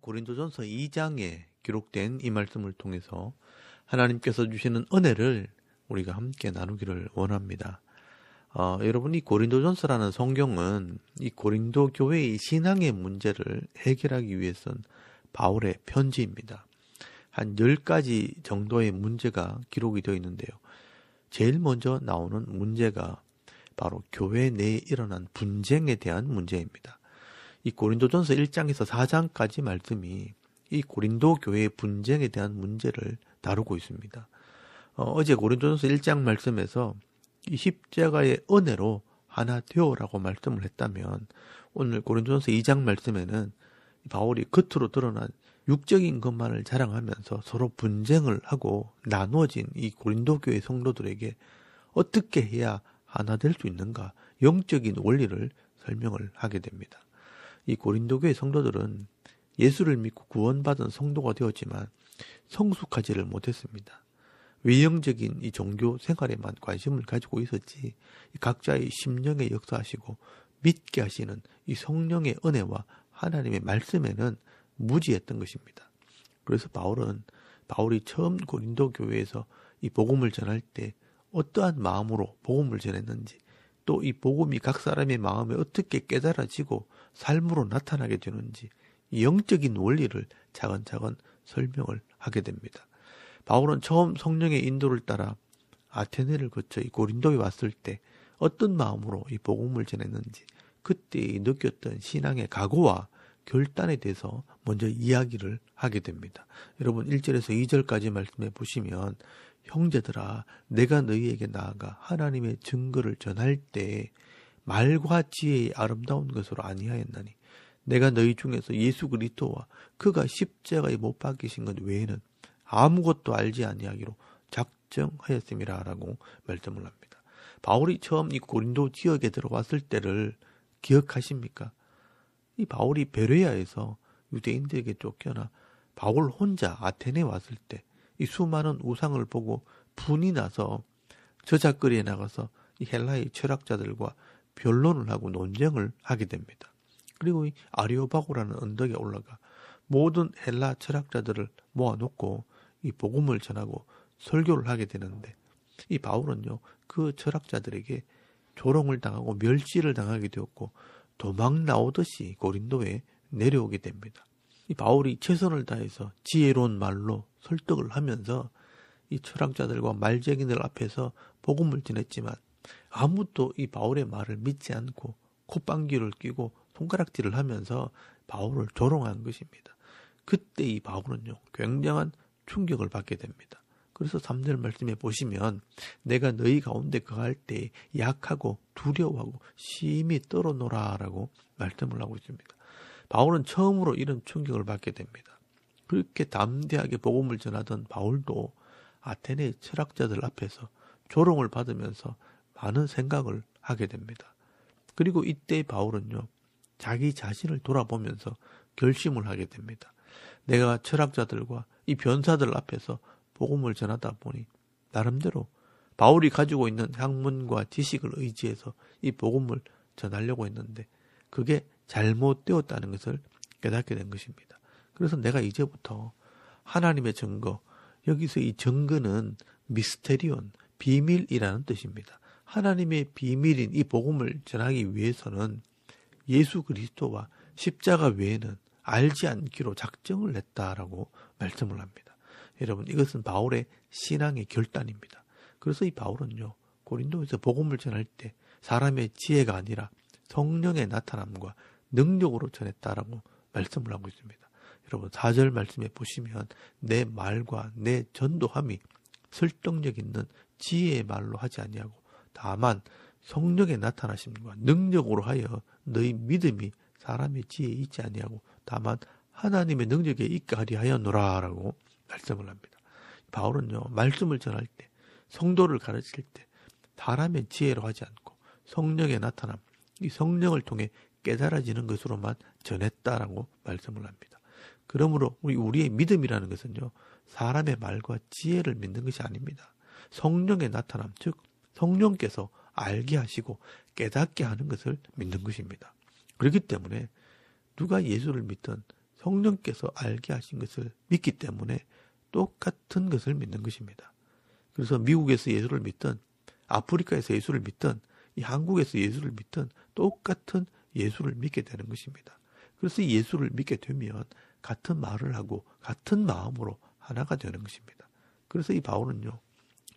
고린도전서 2장에 기록된 이 말씀을 통해서 하나님께서 주시는 은혜를 우리가 함께 나누기를 원합니다. 여러분, 이 고린도전서라는 성경은 이 고린도 교회의 신앙의 문제를 해결하기 위해선 바울의 편지입니다. 한 10가지 정도의 문제가 기록이 되어 있는데요. 제일 먼저 나오는 문제가 바로 교회 내에 일어난 분쟁에 대한 문제입니다. 이 고린도전서 1장에서 4장까지 말씀이 이 고린도 교회의 분쟁에 대한 문제를 다루고 있습니다. 어제 고린도전서 1장 말씀에서 이 십자가의 은혜로 하나 되어라고 말씀을 했다면, 오늘 고린도전서 2장 말씀에는 바울이 겉으로 드러난 육적인 것만을 자랑하면서 서로 분쟁을 하고 나누어진 이 고린도 교회 성도들에게 어떻게 해야 하나 될 수 있는가, 영적인 원리를 설명을 하게 됩니다. 이 고린도 교회 성도들은 예수를 믿고 구원받은 성도가 되었지만 성숙하지를 못했습니다. 외형적인 이 종교 생활에만 관심을 가지고 있었지, 각자의 심령에 역사하시고 믿게 하시는 이 성령의 은혜와 하나님의 말씀에는 무지했던 것입니다. 그래서 바울이 처음 고린도 교회에서 이 복음을 전할 때 어떠한 마음으로 복음을 전했는지, 또 이 복음이 각 사람의 마음에 어떻게 깨달아지고 삶으로 나타나게 되는지, 이 영적인 원리를 차근차근 설명을 하게 됩니다. 바울은 처음 성령의 인도를 따라 아테네를 거쳐 이 고린도에 왔을 때 어떤 마음으로 이 복음을 전했는지, 그때 느꼈던 신앙의 각오와 결단에 대해서 먼저 이야기를 하게 됩니다. 여러분, 1절에서 2절까지 말씀해 보시면, 형제들아, 내가 너희에게 나아가 하나님의 증거를 전할 때 말과 지혜의 아름다운 것으로 아니하였나니, 내가 너희 중에서 예수 그리스도와 그가 십자가에 못 박히신 것 외에는 아무것도 알지 아니하기로 작정하였음이라 라고 말씀을 합니다. 바울이 처음 이 고린도 지역에 들어왔을 때를 기억하십니까? 이 바울이 베레아에서 유대인들에게 쫓겨나 바울 혼자 아테네에 왔을 때 이 수많은 우상을 보고 분이 나서 저작거리에 나가서 이 헬라의 철학자들과 변론을 하고 논쟁을 하게 됩니다. 그리고 이 아리오바고라는 언덕에 올라가 모든 헬라 철학자들을 모아놓고 이 복음을 전하고 설교를 하게 되는데, 이 바울은요, 그 철학자들에게 조롱을 당하고 멸시를 당하게 되었고 도망 나오듯이 고린도에 내려오게 됩니다. 이 바울이 최선을 다해서 지혜로운 말로 설득을 하면서 이 철학자들과 말쟁이들 앞에서 복음을 전했지만 아무도 이 바울의 말을 믿지 않고 콧방귀를 뀌고 손가락질을 하면서 바울을 조롱한 것입니다. 그때 이 바울은요, 굉장한 충격을 받게 됩니다. 그래서 3절 말씀에 보시면, 내가 너희 가운데 거할 때 약하고 두려워하고 심히 떨어노라 라고 말씀을 하고 있습니다. 바울은 처음으로 이런 충격을 받게 됩니다. 그렇게 담대하게 복음을 전하던 바울도 아테네 철학자들 앞에서 조롱을 받으면서 많은 생각을 하게 됩니다. 그리고 이때 바울은요, 자기 자신을 돌아보면서 결심을 하게 됩니다. 내가 철학자들과 이 변사들 앞에서 복음을 전하다 보니 나름대로 바울이 가지고 있는 학문과 지식을 의지해서 이 복음을 전하려고 했는데 그게 잘못되었다는 것을 깨닫게 된 것입니다. 그래서 내가 이제부터 하나님의 증거, 여기서 이 증거는 미스테리온, 비밀이라는 뜻입니다. 하나님의 비밀인 이 복음을 전하기 위해서는 예수 그리스도와 십자가 외에는 알지 않기로 작정을 했다라고 말씀을 합니다. 여러분, 이것은 바울의 신앙의 결단입니다. 그래서 이 바울은요, 고린도에서 복음을 전할 때 사람의 지혜가 아니라 성령의 나타남과 능력으로 전했다라고 말씀을 하고 있습니다. 여러분, 4절 말씀에 보시면, 내 말과 내 전도함이 설득력 있는 지혜의 말로 하지 아니하고 다만 성령의 나타나심과 능력으로 하여 너희 믿음이 사람의 지혜에 있지 아니하고 다만 하나님의 능력에 있게 하리 하였노라 라고 말씀을 합니다. 바울은요, 말씀을 전할 때, 성도를 가르칠 때 사람의 지혜로 하지 않고 성령의 나타남, 이 성령을 통해 깨달아지는 것으로만 전했다라고 말씀을 합니다. 그러므로 우리의 믿음이라는 것은요, 사람의 말과 지혜를 믿는 것이 아닙니다. 성령의 나타남, 즉 성령께서 알게 하시고 깨닫게 하는 것을 믿는 것입니다. 그렇기 때문에 누가 예수를 믿든 성령께서 알게 하신 것을 믿기 때문에 똑같은 것을 믿는 것입니다. 그래서 미국에서 예수를 믿든 아프리카에서 예수를 믿든 이 한국에서 예수를 믿든 똑같은 예수를 믿게 되는 것입니다. 그래서 이 예수를 믿게 되면 같은 말을 하고 같은 마음으로 하나가 되는 것입니다. 그래서 이 바울은요,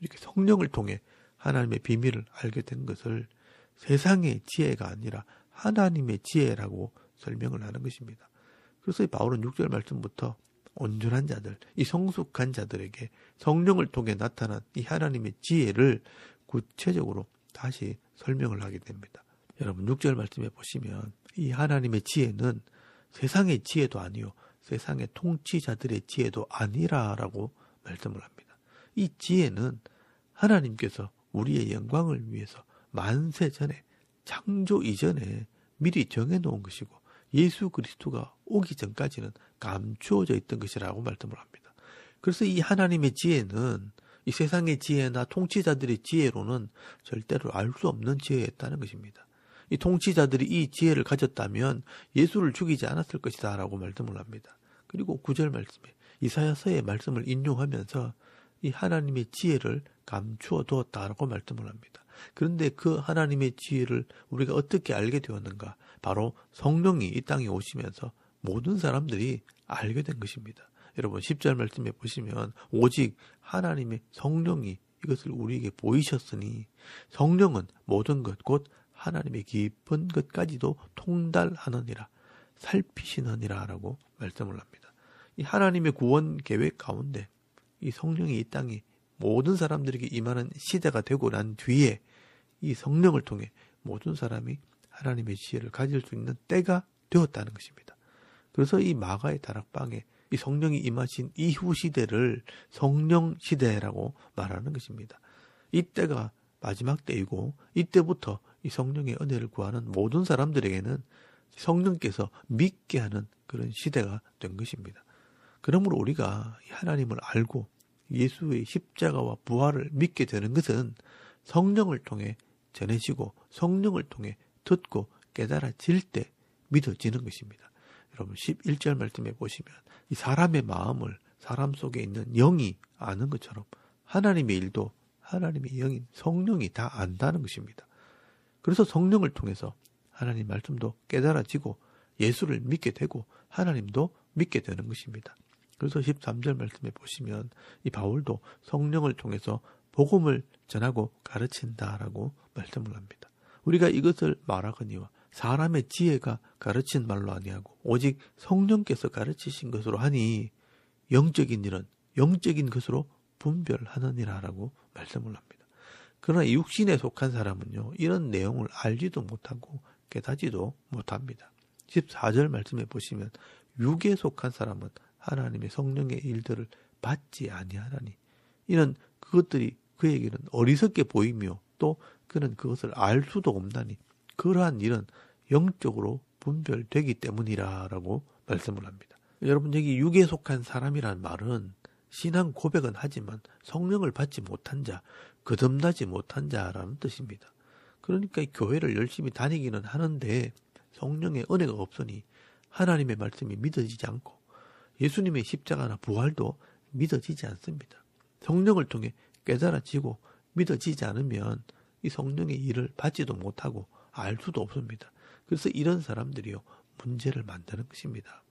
이렇게 성령을 통해 하나님의 비밀을 알게 된 것을 세상의 지혜가 아니라 하나님의 지혜라고 설명을 하는 것입니다. 그래서 이 바울은 6절 말씀부터 온전한 자들, 이 성숙한 자들에게 성령을 통해 나타난 이 하나님의 지혜를 구체적으로 다시 설명을 하게 됩니다. 여러분 6절 말씀에 보시면 이 하나님의 지혜는 세상의 지혜도 아니요 세상의 통치자들의 지혜도 아니라라고 말씀을 합니다. 이 지혜는 하나님께서 우리의 영광을 위해서 만세 전에 창조 이전에 미리 정해놓은 것이고 예수 그리스도가 오기 전까지는 감추어져 있던 것이라고 말씀을 합니다. 그래서 이 하나님의 지혜는 이 세상의 지혜나 통치자들의 지혜로는 절대로 알 수 없는 지혜였다는 것입니다. 이 통치자들이 이 지혜를 가졌다면 예수를 죽이지 않았을 것이다 라고 말씀을 합니다. 그리고 9절 말씀에 이사야서의 말씀을 인용하면서 이 하나님의 지혜를 감추어 두었다라고 말씀을 합니다. 그런데 그 하나님의 지혜를 우리가 어떻게 알게 되었는가? 바로 성령이 이 땅에 오시면서 모든 사람들이 알게 된 것입니다. 여러분 10절 말씀에 보시면 오직 하나님의 성령이 이것을 우리에게 보이셨으니 성령은 모든 것 곧 하나님의 깊은 것까지도 통달하느니라 살피시느니라 라고 말씀을 합니다. 이 하나님의 구원 계획 가운데 이 성령이 이 땅에 모든 사람들에게 임하는 시대가 되고 난 뒤에 이 성령을 통해 모든 사람이 하나님의 지혜를 가질 수 있는 때가 되었다는 것입니다. 그래서 이 마가의 다락방에 이 성령이 임하신 이후 시대를 성령 시대라고 말하는 것입니다. 이때가 마지막 때이고 이때부터 이 성령의 은혜를 구하는 모든 사람들에게는 성령께서 믿게 하는 그런 시대가 된 것입니다. 그러므로 우리가 하나님을 알고 예수의 십자가와 부활을 믿게 되는 것은 성령을 통해 전해지고 성령을 통해 듣고 깨달아질 때 믿어지는 것입니다. 여러분 11절 말씀에 보시면 이 사람의 마음을 사람 속에 있는 영이 아는 것처럼 하나님의 일도 하나님의 영인 성령이 다 안다는 것입니다. 그래서 성령을 통해서 하나님 말씀도 깨달아지고 예수를 믿게 되고 하나님도 믿게 되는 것입니다. 그래서 13절 말씀에 보시면 이 바울도 성령을 통해서 복음을 전하고 가르친다라고 말씀을 합니다. 우리가 이것을 말하거니와 사람의 지혜가 가르친 말로 아니하고 오직 성령께서 가르치신 것으로 하니 영적인 일은 영적인 것으로 분별하느니라라고 말씀을 합니다. 그러나 육신에 속한 사람은요 이런 내용을 알지도 못하고 깨닫지도 못합니다. 14절 말씀에 보시면 육에 속한 사람은 하나님의 성령의 일들을 받지 아니하나니 이는 그것들이 그에게는 어리석게 보이며 또 그는 그것을 알 수도 없나니 그러한 일은 영적으로 분별되기 때문이라라고 말씀을 합니다. 여러분 여기 육에 속한 사람이란 말은 신앙 고백은 하지만 성령을 받지 못한 자, 거듭나지 못한 자라는 뜻입니다. 그러니까 이 교회를 열심히 다니기는 하는데 성령의 은혜가 없으니 하나님의 말씀이 믿어지지 않고 예수님의 십자가나 부활도 믿어지지 않습니다. 성령을 통해 깨달아지고 믿어지지 않으면 이 성령의 일을 받지도 못하고 알 수도 없습니다. 그래서 이런 사람들이요 문제를 만드는 것입니다.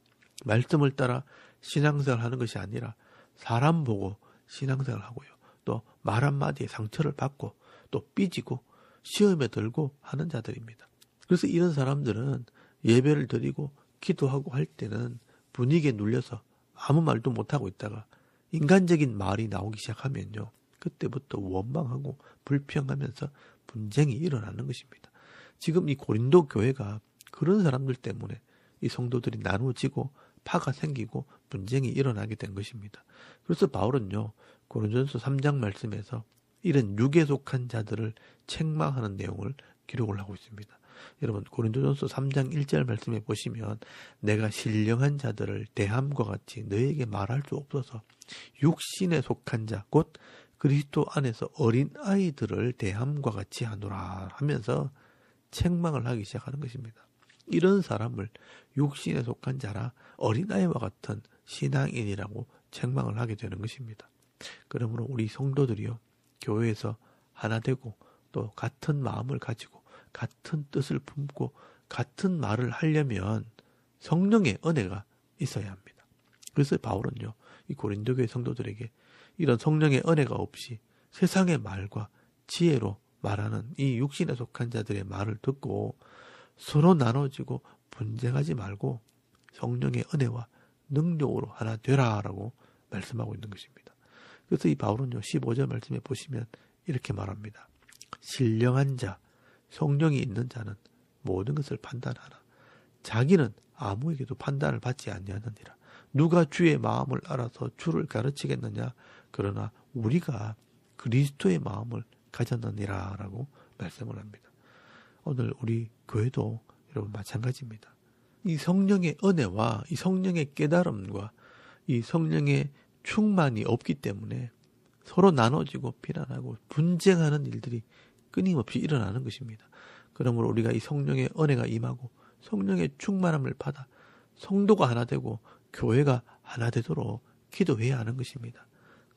말씀을 따라 신앙생활 하는 것이 아니라 사람 보고 신앙생활 하고요. 또 말 한마디에 상처를 받고 또 삐지고 시험에 들고 하는 자들입니다. 그래서 이런 사람들은 예배를 드리고 기도하고 할 때는 분위기에 눌려서 아무 말도 못하고 있다가 인간적인 말이 나오기 시작하면요. 그때부터 원망하고 불평하면서 분쟁이 일어나는 것입니다. 지금 이 고린도 교회가 그런 사람들 때문에 이 성도들이 나누어지고 파가 생기고 분쟁이 일어나게 된 것입니다. 그래서 바울은요. 고린도전서 3장 말씀에서 이런 육에 속한 자들을 책망하는 내용을 기록을 하고 있습니다. 여러분 고린도전서 3장 1절 말씀에 보시면 내가 신령한 자들을 대함과 같이 너에게 말할 수 없어서 육신에 속한 자 곧 그리스도 안에서 어린 아이들을 대함과 같이 하노라 하면서 책망을 하기 시작하는 것입니다. 이런 사람을 육신에 속한 자라 어린아이와 같은 신앙인이라고 책망을 하게 되는 것입니다. 그러므로 우리 성도들이요, 교회에서 하나 되고 또 같은 마음을 가지고 같은 뜻을 품고 같은 말을 하려면 성령의 은혜가 있어야 합니다. 그래서 바울은요, 이 고린도 교회 성도들에게 이런 성령의 은혜가 없이 세상의 말과 지혜로 말하는 이 육신에 속한 자들의 말을 듣고 서로 나눠지고 분쟁하지 말고 성령의 은혜와 능력으로 하나 되라라고 말씀하고 있는 것입니다. 그래서 이 바울은요, 15절 말씀에 보시면 이렇게 말합니다. 신령한 자, 성령이 있는 자는 모든 것을 판단하나 자기는 아무에게도 판단을 받지 아니하느니라. 누가 주의 마음을 알아서 주를 가르치겠느냐? 그러나 우리가 그리스도의 마음을 가졌느니라 라고 말씀을 합니다. 오늘 우리 교회도 여러분 마찬가지입니다. 이 성령의 은혜와 이 성령의 깨달음과 이 성령의 충만이 없기 때문에 서로 나눠지고 비난하고 분쟁하는 일들이 끊임없이 일어나는 것입니다. 그러므로 우리가 이 성령의 은혜가 임하고 성령의 충만함을 받아 성도가 하나 되고 교회가 하나 되도록 기도해야 하는 것입니다.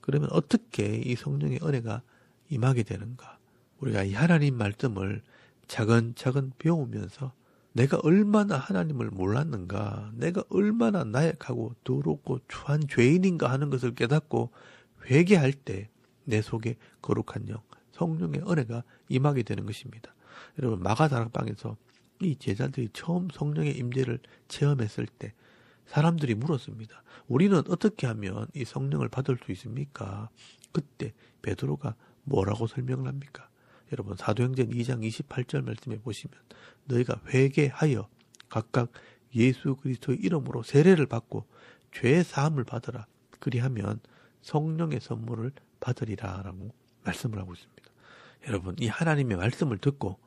그러면 어떻게 이 성령의 은혜가 임하게 되는가? 우리가 이 하나님 말씀을 차근차근 배우면서 내가 얼마나 하나님을 몰랐는가, 내가 얼마나 나약하고 더럽고 추한 죄인인가 하는 것을 깨닫고 회개할 때 내 속에 거룩한 영, 성령의 은혜가 임하게 되는 것입니다. 여러분, 마가다락방에서 이 제자들이 처음 성령의 임재를 체험했을 때 사람들이 물었습니다. 우리는 어떻게 하면 이 성령을 받을 수 있습니까? 그때 베드로가 뭐라고 설명을 합니까? 여러분, 사도행전 2장 28절 말씀에 보시면 너희가 회개하여 각각 예수 그리스도의 이름으로 세례를 받고 죄 사함을 받으라. 그리하면 성령의 선물을 받으리라 라고 말씀을 하고 있습니다. 여러분, 이 하나님의 말씀을 듣고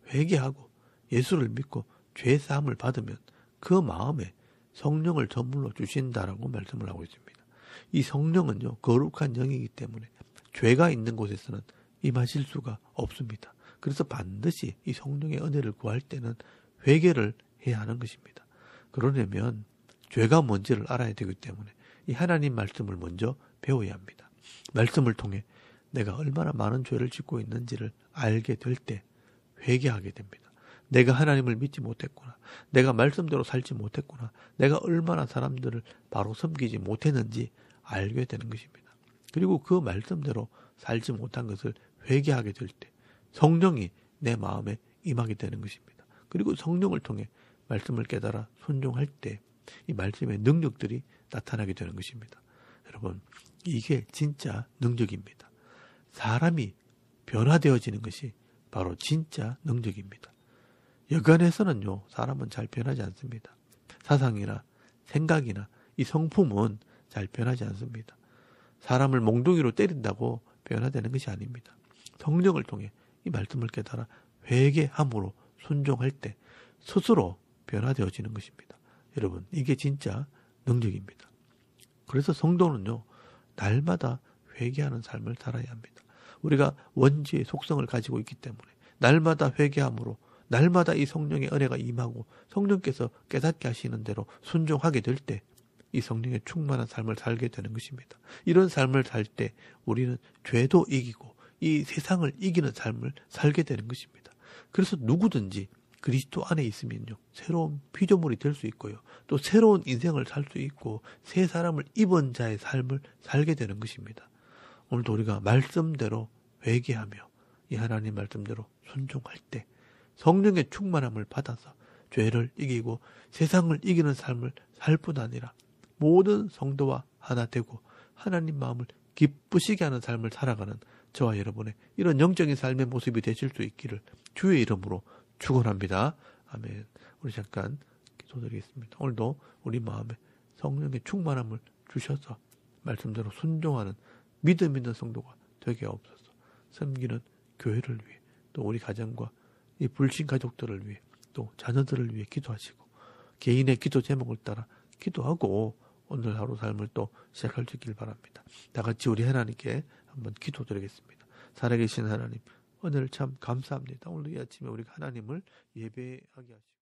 회개하고 예수를 믿고 죄 사함을 받으면 그 마음에 성령을 선물로 주신다라고 말씀을 하고 있습니다. 이 성령은요, 거룩한 영이기 때문에 죄가 있는 곳에서는 임하실 수가 없습니다. 그래서 반드시 이 성령의 은혜를 구할 때는 회개를 해야 하는 것입니다. 그러려면 죄가 뭔지를 알아야 되기 때문에 이 하나님 말씀을 먼저 배워야 합니다. 말씀을 통해 내가 얼마나 많은 죄를 짓고 있는지를 알게 될 때 회개하게 됩니다. 내가 하나님을 믿지 못했구나. 내가 말씀대로 살지 못했구나. 내가 얼마나 사람들을 바로 섬기지 못했는지 알게 되는 것입니다. 그리고 그 말씀대로 살지 못한 것을 회개하게 될 때 성령이 내 마음에 임하게 되는 것입니다. 그리고 성령을 통해 말씀을 깨달아 순종할 때 이 말씀의 능력들이 나타나게 되는 것입니다. 여러분, 이게 진짜 능력입니다. 사람이 변화되어지는 것이 바로 진짜 능력입니다. 여간에서는요, 사람은 잘 변하지 않습니다. 사상이나 생각이나 이 성품은 잘 변하지 않습니다. 사람을 몽둥이로 때린다고 변화되는 것이 아닙니다. 성령을 통해 이 말씀을 깨달아 회개함으로 순종할 때 스스로 변화되어지는 것입니다. 여러분, 이게 진짜 능력입니다. 그래서 성도는요, 날마다 회개하는 삶을 살아야 합니다. 우리가 원죄의 속성을 가지고 있기 때문에 날마다 회개함으로 날마다 이 성령의 은혜가 임하고 성령께서 깨닫게 하시는 대로 순종하게 될 때 이 성령의 충만한 삶을 살게 되는 것입니다. 이런 삶을 살 때 우리는 죄도 이기고 이 세상을 이기는 삶을 살게 되는 것입니다. 그래서 누구든지 그리스도 안에 있으면요, 새로운 피조물이 될 수 있고요, 또 새로운 인생을 살 수 있고 새 사람을 입은 자의 삶을 살게 되는 것입니다. 오늘도 우리가 말씀대로 회개하며 이 하나님 말씀대로 순종할 때 성령의 충만함을 받아서 죄를 이기고 세상을 이기는 삶을 살 뿐 아니라 모든 성도와 하나 되고 하나님 마음을 기쁘시게 하는 삶을 살아가는 저와 여러분의 이런 영적인 삶의 모습이 되실 수 있기를 주의 이름으로 축원합니다. 아멘. 우리 잠깐 기도드리겠습니다. 오늘도 우리 마음에 성령의 충만함을 주셔서 말씀대로 순종하는 믿음 있는 성도가 되게 없어서 섬기는 교회를 위해 또 우리 가정과 이 불신 가족들을 위해 또 자녀들을 위해 기도하시고 개인의 기도 제목을 따라 기도하고 오늘 하루 삶을 또 시작할 수 있길 바랍니다. 다 같이 우리 하나님께 한번 기도드리겠습니다. 살아계신 하나님, 은혜를 참 감사합니다. 오늘 이 아침에 우리가 하나님을 예배하게 하시고